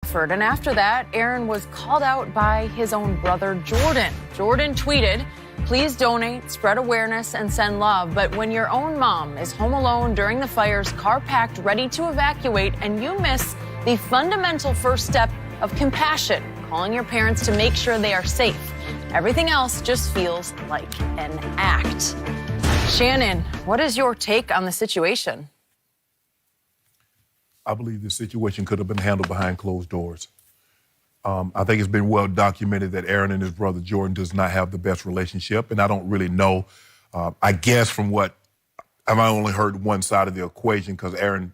Rockford. And after that, Aaron was called out by his own brother, Jordan. Jordan tweeted, "Please donate, spread awareness, and send love. But when your own mom is home alone during the fires, car packed, ready to evacuate, and you miss the fundamental first step of compassion, calling your parents to make sure they are safe, everything else just feels like an act." Shannon, what is your take on the situation? I believe this situation could have been handled behind closed doors. I think it's been well documented that Aaron and his brother Jordan does not have the best relationship, and I don't really know. I guess from what I've only heard one side of the equation, because Aaron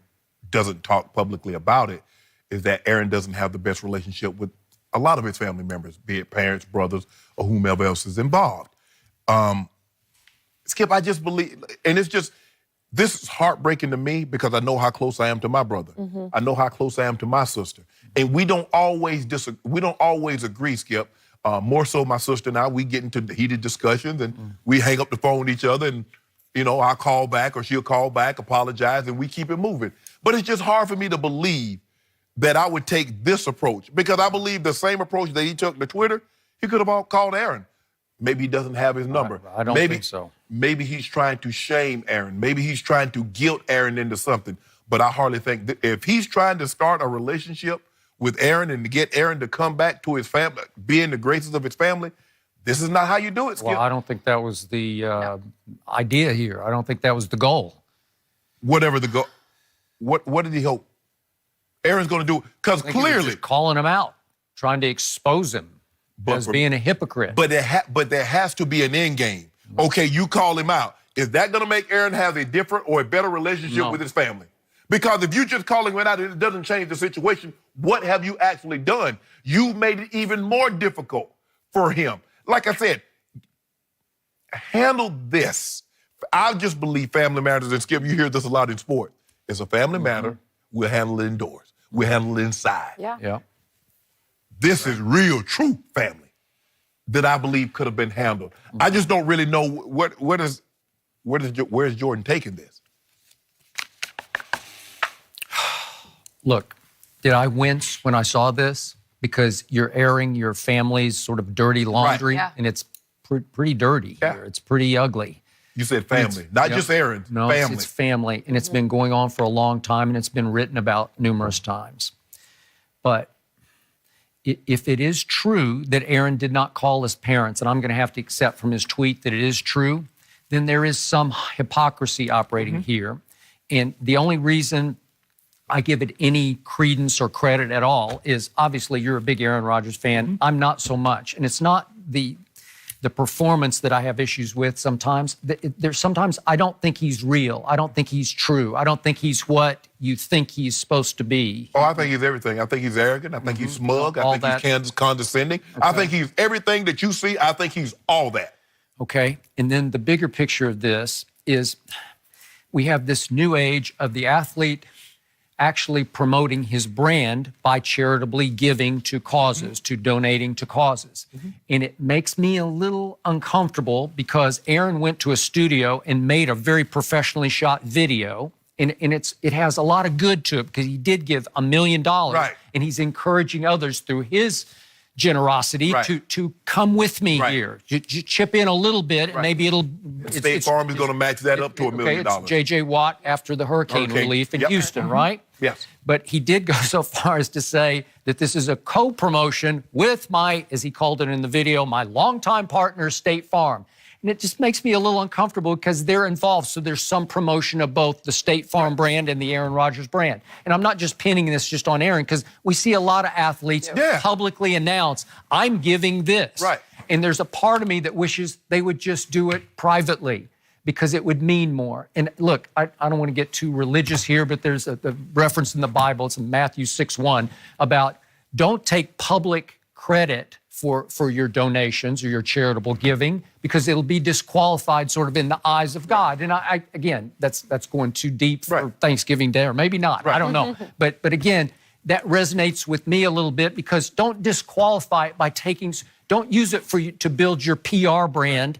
doesn't talk publicly about it, is that Aaron doesn't have the best relationship with a lot of his family members, be it parents, brothers, or whomever else is involved. Skip, I just believe, and this is heartbreaking to me because I know how close I am to my brother. I know how close I am to my sister. And we don't always agree, Skip. More so my sister and I, we get into heated discussions and we hang up the phone with each other and, I'll call back or she'll call back, apologize, and we keep it moving. But it's just hard for me to believe that I would take this approach, because I believe the same approach that he took to Twitter, he could have called Aaron. Maybe he doesn't have his number. I don't think so. Maybe he's trying to shame Aaron. Maybe he's trying to guilt Aaron into something. But I hardly think that if he's trying to start a relationship with Aaron and to get Aaron to come back to his family, be in the graces of his family, this is not how you do it, Skip. Well, I don't think that was the idea here. I don't think that was the goal. Whatever the goal, what did he hope Aaron's going to do? Because clearly, he was just calling him out, trying to expose him as being a hypocrite. But there has to be an end game. Okay, you call him out. Is that going to make Aaron have a different or a better relationship with his family? Because if you just calling him out and it doesn't change the situation, what have you actually done? You've made it even more difficult for him. Like I said, handle this. I just believe family matters, and Skip, you hear this a lot in sport. It's a family matter. We'll handle it indoors. We'll handle it inside. Yeah. This is real, true family that I believe could have been handled. I just don't really know where's Jordan taking this? Look, did I wince when I saw this? Because you're airing your family's sort of dirty laundry, and it's pretty dirty here. It's pretty ugly. You said family, not just Aaron. No, family. It's family, and it's been going on for a long time, and it's been written about numerous times. But if it is true that Aaron did not call his parents, and I'm going to have to accept from his tweet that it is true, then there is some hypocrisy operating here. And the only reason I give it any credence or credit at all is obviously you're a big Aaron Rodgers fan. I'm not so much. And it's not the performance that I have issues with sometimes. There's sometimes I don't think he's real. I don't think he's true. I don't think he's what you think he's supposed to be. Oh, I think he's everything. I think he's arrogant. I think he's smug. I think he's condescending. I think he's everything that you see. I think he's all that. Okay. And then the bigger picture of this is we have this new age of the athlete actually promoting his brand by charitably giving to causes, to donating to causes. And it makes me a little uncomfortable because Aaron went to a studio and made a very professionally shot video. And it has a lot of good to it because he did give $1 million. And he's encouraging others through his generosity to come with me here. You chip in a little bit, and maybe it'll... State Farm is going to match that up to $1 million. It's J.J. Watt after the hurricane relief in Houston, right? Yes. But he did go so far as to say that this is a co-promotion with my, as he called it in the video, my longtime partner, State Farm. And it just makes me a little uncomfortable because they're involved. So there's some promotion of both the State Farm brand and the Aaron Rodgers brand. And I'm not just pinning this just on Aaron because we see a lot of athletes publicly announce, I'm giving this. And there's a part of me that wishes they would just do it privately because it would mean more. And look, I don't want to get too religious here, but there's a reference in the Bible, it's in Matthew 6:1, about don't take public credit for your donations or your charitable giving because it'll be disqualified sort of in the eyes of God. And I again, that's going too deep for Thanksgiving Day, or maybe not. I don't know. But again, that resonates with me a little bit because don't disqualify it by don't use it to build your PR brand.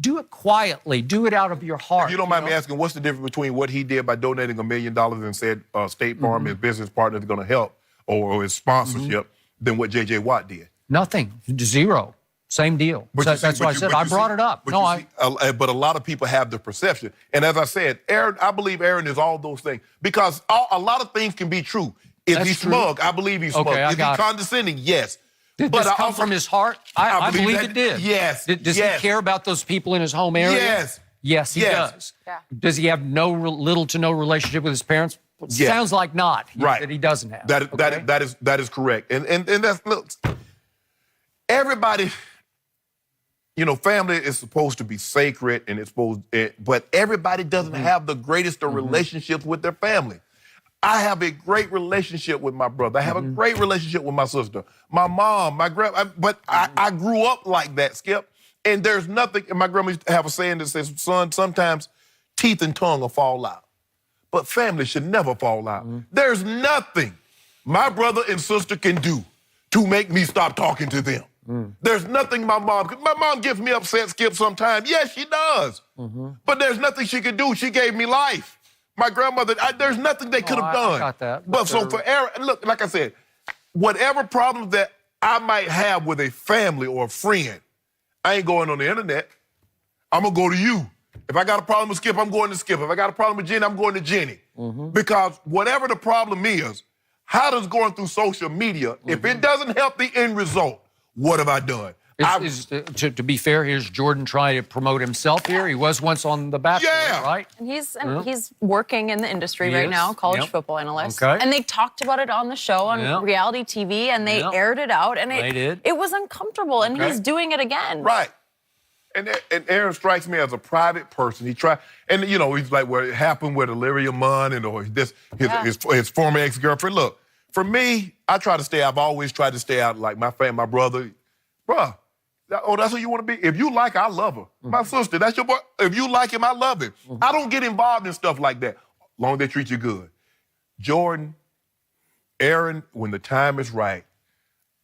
Do it quietly. Do it out of your heart. If you don't mind me asking, what's the difference between what he did by donating $1 million and said State Farm, his business partner, is going to help, or his sponsorship than what J.J. Watt did. Nothing. Zero. Same deal. That's why I said I brought it up. But a lot of people have the perception. And as I said, Aaron, I believe Aaron is all those things. Because a lot of things can be true. Is he smug? I believe he's smug. Is he condescending? Yes. Did this come from his heart? I believe it did. Yes. Does he care about those people in his home area? Yes. Yes, he does. Yeah. Does he have little to no relationship with his parents? Yes. Sounds like not. Right. That he doesn't have. That is correct. And that's, look, everybody, you know, family is supposed to be sacred and it's supposed, but everybody doesn't have the greatest of relationships with their family. I have a great relationship with my brother. I have a great relationship with my sister, my mom, my grandma. But I grew up like that, Skip. And there's nothing, and my grandma used to have a saying that says, son, sometimes teeth and tongue will fall out. But family should never fall out. There's nothing my brother and sister can do to make me stop talking to them. There's nothing my mom gets me upset, Skip, sometimes. Yes, she does. But there's nothing she could do. She gave me life. My grandmother, there's nothing they could have done. I got that. But so for Aaron, look, like I said, whatever problems that I might have with a family or a friend, I ain't going on the internet. I'm going to go to you. If I got a problem with Skip, I'm going to Skip. If I got a problem with Jenny, I'm going to Jenny. Because whatever the problem is, how does going through social media, if it doesn't help the end result, what have I done? To be fair, here's Jordan trying to promote himself here. He was once on The Bachelor, right? And he's working in the industry right now, college football analyst. And they talked about it on the show on reality TV, and they aired it out, and it was uncomfortable, and he's doing it again. Right. And Aaron strikes me as a private person. He tried, and you know, he's like what happened with Illyria Munn and or his former ex-girlfriend. Look, for me, I've always tried to stay out like my family, my brother. Bruh, oh, that's who you want to be? If you like her, I love her. My sister, that's your boy. If you like him, I love him. I don't get involved in stuff like that, as long as they treat you good. Jordan, Aaron, when the time is right,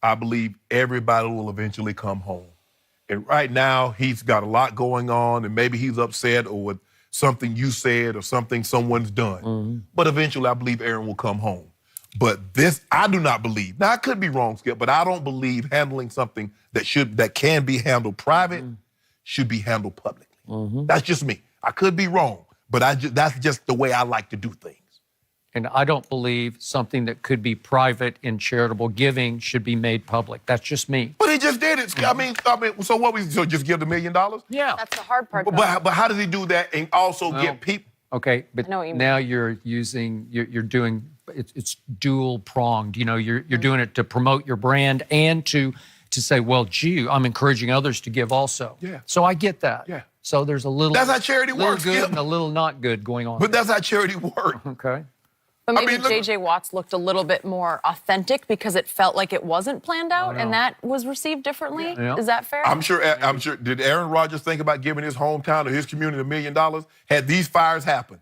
I believe everybody will eventually come home. And right now, he's got a lot going on, and maybe he's upset or with something you said or something someone's done. But eventually, I believe Aaron will come home. But this, I do not believe. Now, I could be wrong, Skip, but I don't believe handling something that can be handled private should be handled publicly. That's just me. I could be wrong, but that's just the way I like to do things. And I don't believe something that could be private in charitable giving should be made public. That's just me. But he just did it. I mean, so what? So just give the $1 million? Yeah. That's the hard part. But how does he do that and also get people? Okay, but now you're doing it's dual pronged. You know, you're doing it to promote your brand and to say, well, gee, I'm encouraging others to give also. Yeah. So I get that. Yeah. So there's a little. That's how charity works. Good and a little not good going on. But that's how charity works. Okay. But maybe J.J. Watts looked a little bit more authentic because it felt like it wasn't planned out, and that was received differently. Yeah. Is that fair? I'm sure. Did Aaron Rodgers think about giving his hometown or his community $1 million had these fires happened?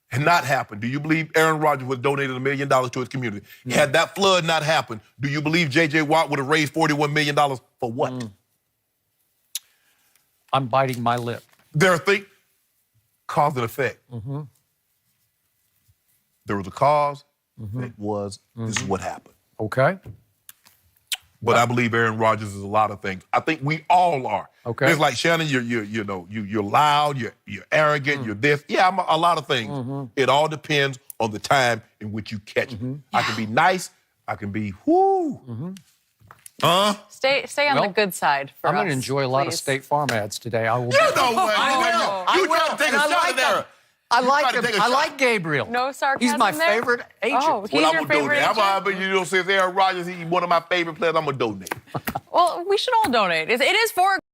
Had not happened, do you believe Aaron Rodgers would have donated $1 million to his community? Had that flood not happened, do you believe J.J. Watt would have raised $41 million for what? I'm biting my lip. There are things, cause and effect. There was a cause. It was, this is what happened. Okay. But I believe Aaron Rodgers is a lot of things. I think we all are. Okay. It's like, Shannon, you're loud, you're arrogant, you're this. Yeah, I'm a lot of things. It all depends on the time in which you catch me. I can be nice. I can be Stay on the good side for I'm going to enjoy a lot of State Farm ads today. I will. You know what? You trying to take a shot at Aaron. I like him. I like Gabriel. No sarcasm. He's my there? favorite agent. Oh, he's your favorite agent? You know, since Aaron Rodgers, he's one of my favorite players, I'm going to donate. Well, we should all donate. It is for